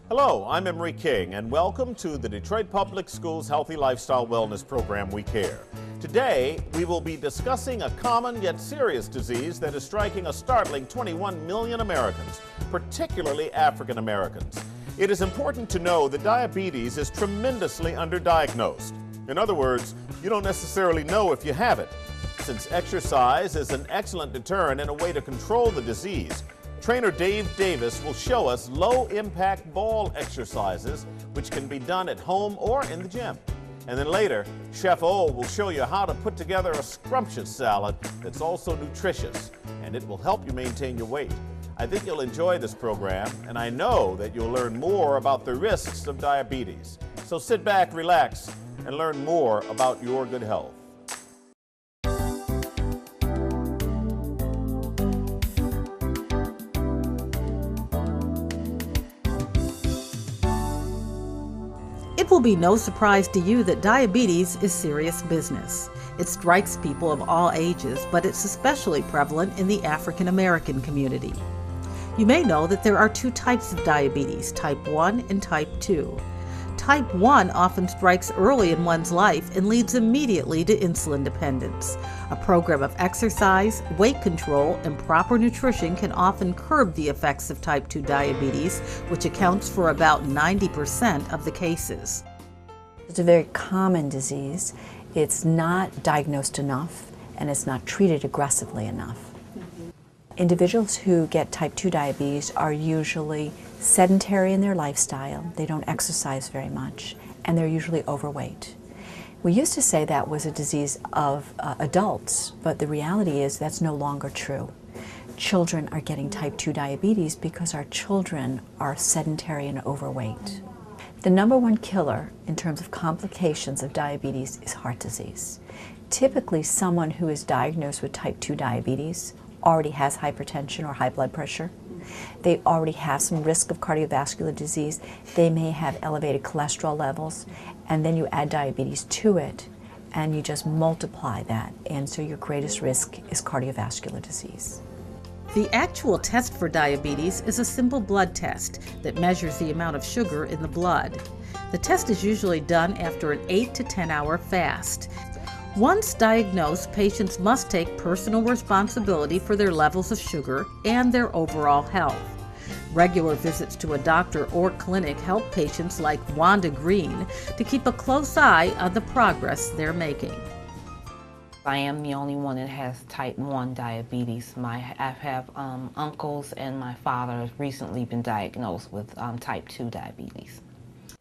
Hello, I'm Emery King, and welcome to the Detroit Public Schools Healthy Lifestyle Wellness Program, We Care. Today, we will be discussing a common yet serious disease that is striking a startling 21 million Americans, particularly African Americans. It is important to know that diabetes is tremendously underdiagnosed. In other words, you don't necessarily know if you have it. Since exercise is an excellent deterrent and a way to control the disease, trainer Dave Davis will show us low-impact ball exercises which can be done at home or in the gym. And then later, Chef O will show you how to put together a scrumptious salad that's also nutritious, and it will help you maintain your weight. I think you'll enjoy this program, and I know that you'll learn more about the risks of diabetes. So sit back, relax, and learn more about your good health. It will be no surprise to you that diabetes is serious business. It strikes people of all ages, but it's especially prevalent in the African American community. You may know that there are two types of diabetes, type 1 and type 2. Type 1 often strikes early in one's life and leads immediately to insulin dependence. A program of exercise, weight control, and proper nutrition can often curb the effects of type 2 diabetes, which accounts for about 90% of the cases. It's a very common disease. It's not diagnosed enough, and it's not treated aggressively enough. Individuals who get type 2 diabetes are usually sedentary in their lifestyle, they don't exercise very much, and they're usually overweight. We used to say that was a disease of adults, but the reality is that's no longer true. Children are getting type 2 diabetes because our children are sedentary and overweight. The number one killer in terms of complications of diabetes is heart disease. Typically, someone who is diagnosed with type 2 diabetes already has hypertension or high blood pressure. They already have some risk of cardiovascular disease. They may have elevated cholesterol levels, and then you add diabetes to it, and you just multiply that, and so your greatest risk is cardiovascular disease. The actual test for diabetes is a simple blood test that measures the amount of sugar in the blood. The test is usually done after an 8 to 10 hour fast. Once diagnosed, patients must take personal responsibility for their levels of sugar and their overall health. Regular visits to a doctor or clinic help patients like Wanda Green to keep a close eye on the progress they're making. I am the only one that has type 1 diabetes. I have uncles, and my father has recently been diagnosed with type 2 diabetes.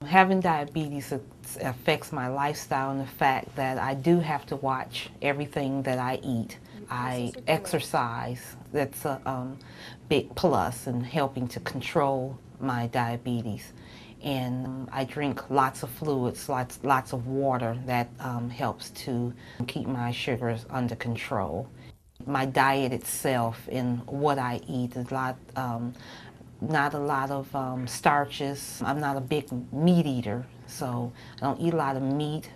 Having diabetes affects my lifestyle in the fact that I do have to watch everything that I eat. I exercise. That's a big plus in helping to control my diabetes. And I drink lots of fluids, lots of water. That helps to keep my sugars under control. My diet itself and what I eat is not a lot of starches. I'm not a big meat eater, so I don't eat a lot of meat.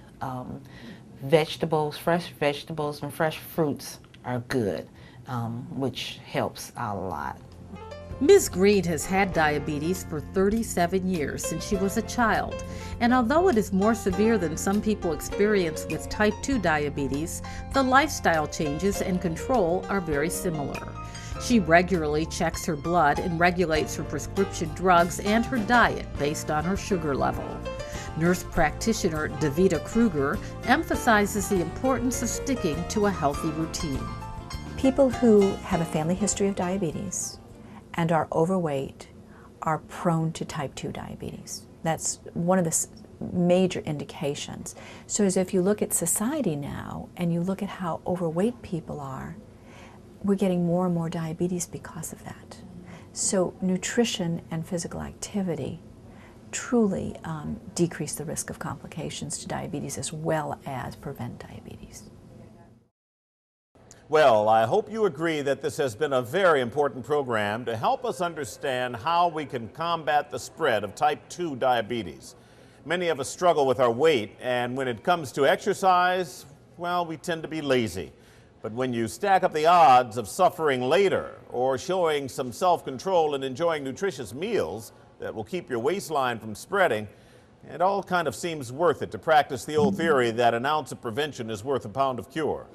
Vegetables, fresh vegetables and fresh fruits are good, which helps out a lot. Ms. Green has had diabetes for 37 years since she was a child, and although it is more severe than some people experience with type 2 diabetes, the lifestyle changes and control are very similar. She regularly checks her blood and regulates her prescription drugs and her diet based on her sugar level. Nurse practitioner Davita Kruger emphasizes the importance of sticking to a healthy routine. People who have a family history of diabetes and are overweight are prone to type 2 diabetes. That's one of the major indications. So as if you look at society now and you look at how overweight people are, we're getting more and more diabetes because of that. So nutrition and physical activity truly decrease the risk of complications to diabetes as well as prevent diabetes. Well, I hope you agree that this has been a very important program to help us understand how we can combat the spread of type 2 diabetes. Many of us struggle with our weight, and when it comes to exercise, well, we tend to be lazy. But when you stack up the odds of suffering later or showing some self-control and enjoying nutritious meals, that will keep your waistline from spreading. It all kind of seems worth it to practice the old theory that an ounce of prevention is worth a pound of cure.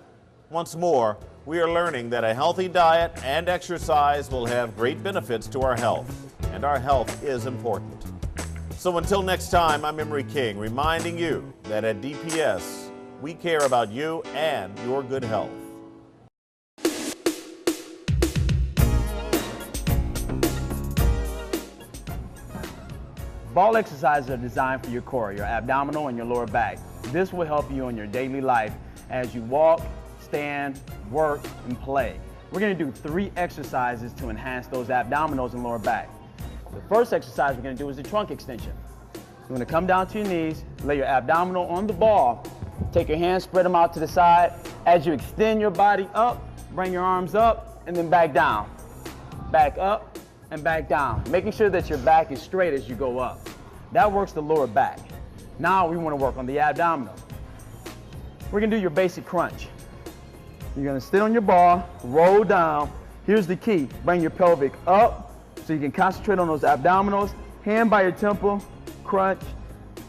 Once more, we are learning that a healthy diet and exercise will have great benefits to our health, and our health is important. So until next time, I'm Emery King, reminding you that at DPS, we care about you and your good health. Ball exercises are designed for your core, your abdominal, and your lower back. This will help you in your daily life as you walk, stand, work, and play. We're going to do 3 exercises to enhance those abdominals and lower back. The first exercise we're going to do is the trunk extension. You're going to come down to your knees, lay your abdominal on the ball, take your hands, spread them out to the side. As you extend your body up, bring your arms up, and then back down. Back up and back down, making sure that your back is straight as you go up. That works the lower back. Now we want to work on the abdominal. We're going to do your basic crunch. You're going to sit on your ball, roll down. Here's the key. Bring your pelvic up so you can concentrate on those abdominals. Hand by your temple, crunch,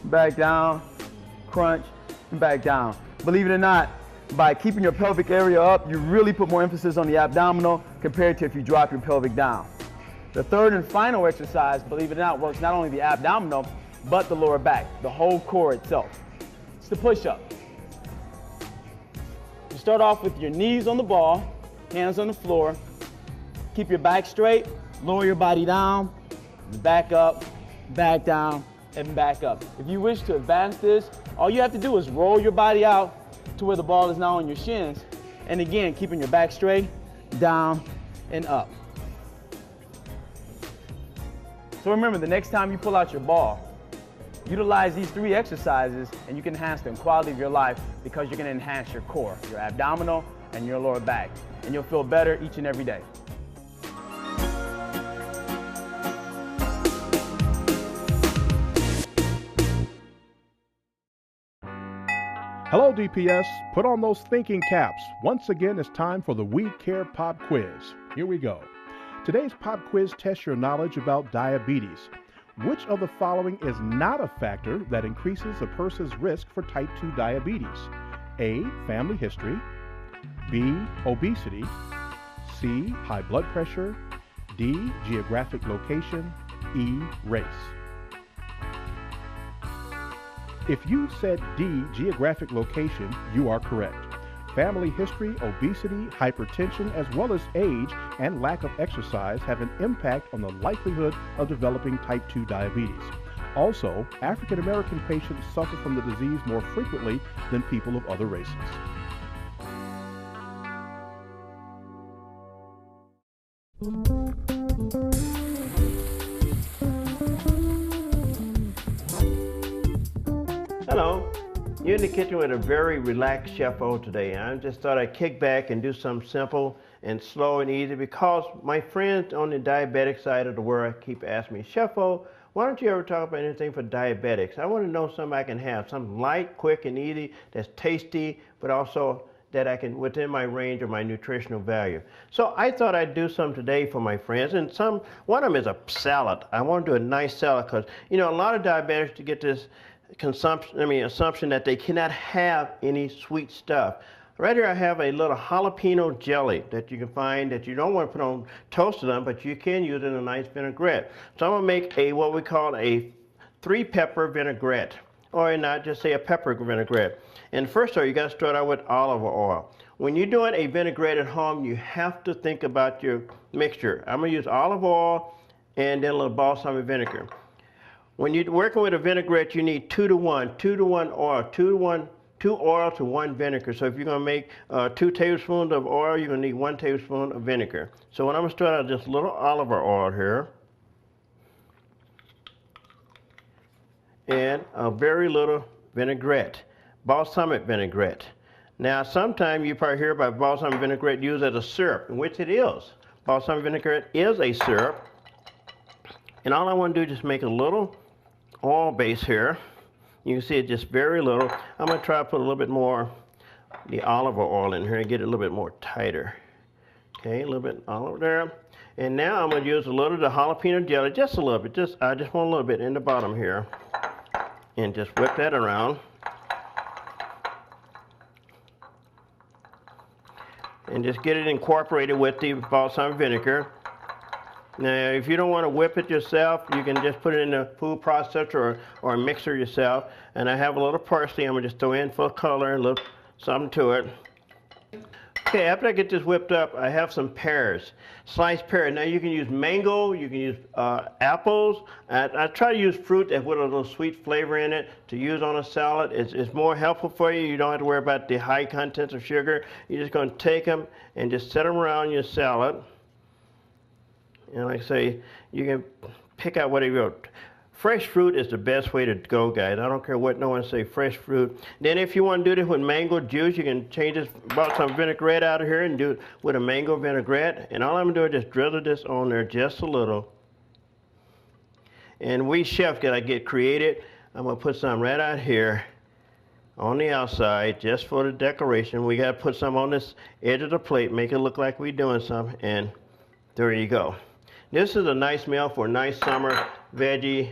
back down, crunch, and back down. Believe it or not, by keeping your pelvic area up, you really put more emphasis on the abdominal compared to if you drop your pelvic down. The third and final exercise, believe it or not, works not only the abdominal, but the lower back, the whole core itself. It's the push-up. You start off with your knees on the ball, hands on the floor. Keep your back straight, lower your body down, back up, back down, and back up. If you wish to advance this, all you have to do is roll your body out to where the ball is now on your shins. And again, keeping your back straight, down, and up. So remember, the next time you pull out your ball, utilize these 3 exercises and you can enhance the quality of your life because you're going to enhance your core, your abdominal, and your lower back. And you'll feel better each and every day. Hello, DPS. Put on those thinking caps. Once again, it's time for the We Care Pop Quiz. Here we go. Today's pop quiz tests your knowledge about diabetes. Which of the following is not a factor that increases a person's risk for type 2 diabetes? A, family history. B, obesity. C, high blood pressure. D, geographic location. E, race. If you said D, geographic location, you are correct. Family history, obesity, hypertension, as well as age and lack of exercise have an impact on the likelihood of developing type 2 diabetes. Also, African American patients suffer from the disease more frequently than people of other races. Hello. You're in the kitchen with a very relaxed Chef-O today. I just thought I'd kick back and do something simple and slow and easy because my friends on the diabetic side of the world keep asking me, Chef-O, why don't you ever talk about anything for diabetics? I want to know something I can have, something light, quick, and easy, that's tasty, but also that I can, within my range of my nutritional value. So I thought I'd do some today for my friends, and one of them is a salad. I want to do a nice salad because, you know, a lot of diabetics to get this assumption that they cannot have any sweet stuff. Right here I have a little jalapeno jelly that you can find that you don't want to put on toasted on, but you can use it in a nice vinaigrette. So I'm going to make what we call a 3-pepper vinaigrette, or not just say a pepper vinaigrette. And first of all, you got to start out with olive oil. When you're doing a vinaigrette at home, you have to think about your mixture. I'm going to use olive oil and then a little balsamic vinegar. When you're working with a vinaigrette, you need 2 to 1, 2 to 1 oil, 2 oil to 1 vinegar. So if you're going to make 2 tablespoons of oil, you're going to need 1 tablespoon of vinegar. So when I'm going to start out just a little olive oil here, and a very little vinaigrette, balsamic vinaigrette. Now sometimes you probably hear about balsamic vinaigrette used as a syrup, in which it is. Balsamic vinaigrette is a syrup. And all I want to do is just make a little oil base here. You can see it just very little. I'm going to try to put a little bit more the olive oil in here and get it a little bit more tighter. Okay, a little bit olive there. And now I'm going to use a little of the jalapeno jelly, just a little bit. I just want a little bit in the bottom here. And just whip that around. And just get it incorporated with the balsamic vinegar. Now, if you don't want to whip it yourself, you can just put it in a food processor or a mixer yourself. And I have a little parsley I'm going to just throw in for color, a little something to it. Okay, after I get this whipped up, I have some pears, sliced pears. Now you can use mango, you can use apples. I try to use fruit that with a little sweet flavor in it to use on a salad. It's more helpful for you. You don't have to worry about the high contents of sugar. You're just going to take them and just set them around your salad. And like I say, you can pick out whatever you want. Fresh fruit is the best way to go, guys. I don't care what no one say, fresh fruit. Then if you want to do this with mango juice, you can change this, about some vinaigrette out of here and do it with a mango vinaigrette. And all I'm going to do is just drizzle this on there just a little. And we chefs gotta get creative. I'm going to put some right out here on the outside just for the decoration. We got to put some on this edge of the plate, make it look like we're doing something. And there you go. This is a nice meal for a nice summer veggie.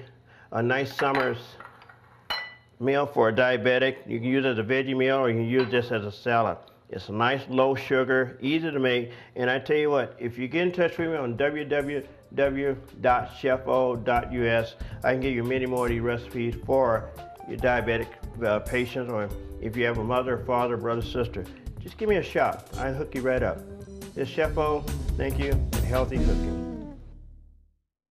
A nice summer's meal for a diabetic. You can use it as a veggie meal or you can use this as a salad. It's a nice low sugar, easy to make. And I tell you what, if you get in touch with me on www.chefo.us, I can give you many more of these recipes for your diabetic patients, or if you have a mother, father, brother, sister. Just give me a shot. I'll hook you right up. This is Chef O. Thank you, and healthy cooking.